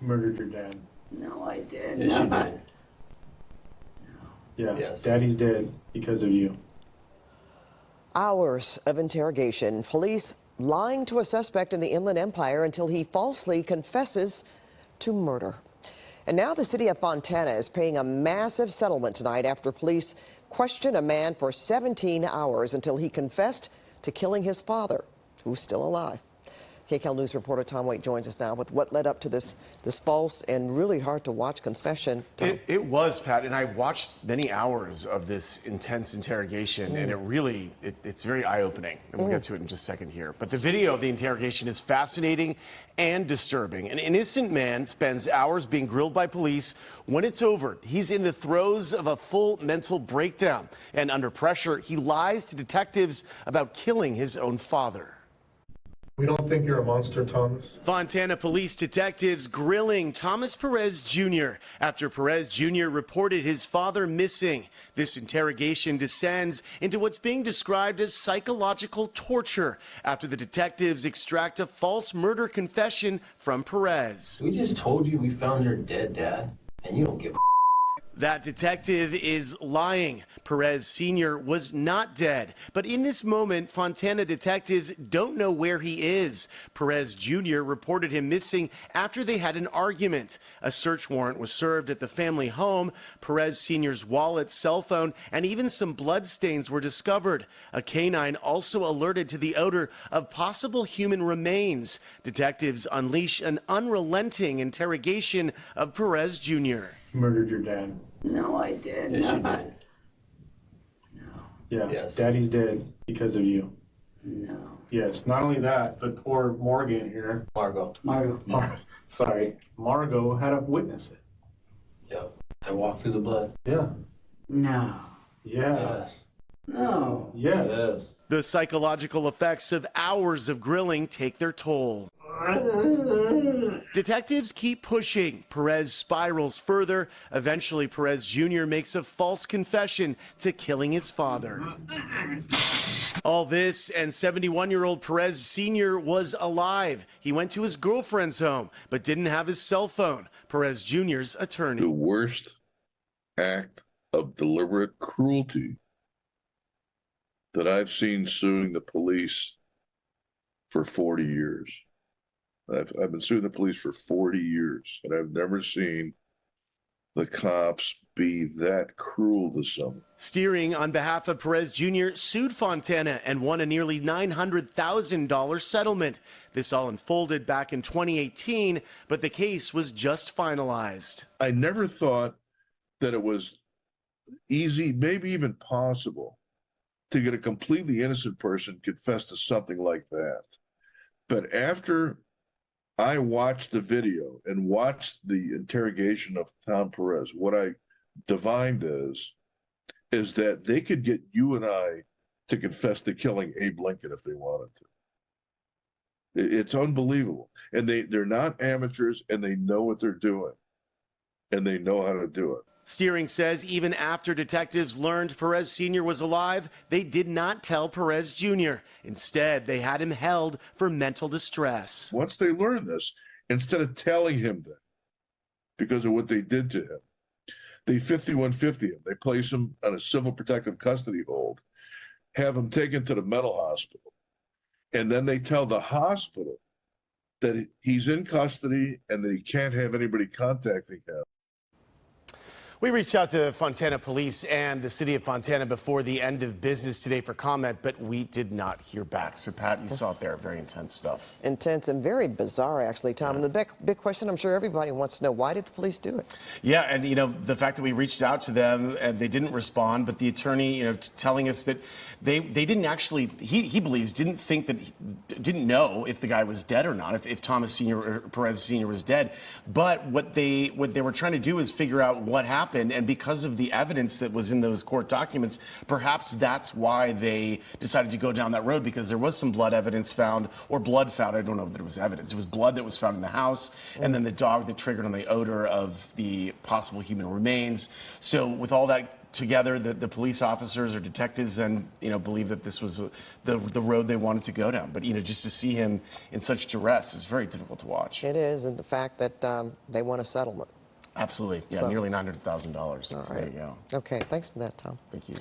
Murdered your dad. No, I did Yes, you not. did. Yeah, Yes. Daddy's dead because of you. Hours of interrogation. Police lying to a suspect in the Inland Empire until he falsely confesses to murder. And now the city of Fontana is paying a massive settlement tonight after police questioned a man for 17 hours until he confessed to killing his father, who's still alive. KCAL News reporter Tom Waite joins us now with what led up to this false and really hard to watch confession. It was, Pat, and I watched many hours of this intense interrogation, and it's very eye-opening, and we'll get to it in just a second here. But the video of the interrogation is fascinating and disturbing. An innocent man spends hours being grilled by police. When it's over, he's in the throes of a full mental breakdown, and under pressure, he lies to detectives about killing his own father. We don't think you're a monster, Thomas. Fontana police detectives grilling Thomas Perez Jr. after Perez Jr. reported his father missing. This interrogation descends into what's being described as psychological torture after the detectives extract a false murder confession from Perez. We just told you we found your dead dad, and you don't give a. That detective is lying. Perez Sr. was not dead. But in this moment, Fontana detectives don't know where he is. Perez Jr. reported him missing after they had an argument. A search warrant was served at the family home. Perez Sr.'s wallet, cell phone, and even some blood stains were discovered. A canine also alerted to the odor of possible human remains. Detectives unleash an unrelenting interrogation of Perez Jr. Murdered your dad. No, I did Yes, you not. did. Yeah, Yes. Daddy's dead because of you. No. Yes, not only that, but poor Morgan here. Margot. Margot had to witness it. Yep. I walked through the blood. Yeah. No. Yeah. Yes. No. Yeah. Yes. The psychological effects of hours of grilling take their toll. Detectives keep pushing. Perez spirals further. Eventually, Perez Jr. makes a false confession to killing his father. All this, and 71-year-old Perez Sr. was alive. He went to his girlfriend's home, but didn't have his cell phone. Perez Jr.'s attorney. The worst act of deliberate cruelty that I've seen suing the police for 40 years. I've been suing the police for 40 years, and I've never seen the cops be that cruel to someone. Steering on behalf of Perez Jr. sued Fontana and won a nearly $900,000 settlement. This all unfolded back in 2018, but the case was just finalized. I never thought that it was easy, maybe even possible, to get a completely innocent person confess to something like that. But after I watched the video and watched the interrogation of Tom Perez, what I divined is that they could get you and I to confess to killing Abe Lincoln if they wanted to. It's unbelievable. And they're not amateurs, and they know what they're doing, and they know how to do it. Steering says even after detectives learned Perez Sr. was alive, they did not tell Perez Jr. Instead, they had him held for mental distress. Once they learned this, instead of telling him that because of what they did to him, they 5150 him. They place him on a civil protective custody hold, have him taken to the mental hospital, and then they tell the hospital that he's in custody and that he can't have anybody contacting him. We reached out to Fontana Police and the city of Fontana before the end of business today for comment, but we did not hear back. So, Pat, you saw it there. Very intense stuff. Intense and very bizarre, actually, Tom. And the big question I'm sure everybody wants to know, why did the police do it? Yeah, and, you know, the fact that we reached out to them and they didn't respond, but the attorney, you know, telling us that they didn't actually, he believes, didn't know if the guy was dead or not, if Thomas Sr. or Perez Sr. was dead. But what they were trying to do is figure out what happened. And because of the evidence that was in those court documents, perhaps that's why they decided to go down that road, because there was some blood evidence found, or blood found. I don't know that it was evidence. It was blood that was found in the house, and then the dog that triggered on the odor of the possible human remains. So with all that together, the police officers or detectives then, believe that this was the road they wanted to go down. But, just to see him in such duress is very difficult to watch. It is, and the fact that they want a settlement. Absolutely. Yeah, So- nearly $900,000. So All there right. you go. Okay, thanks for that, Tom. Thank you.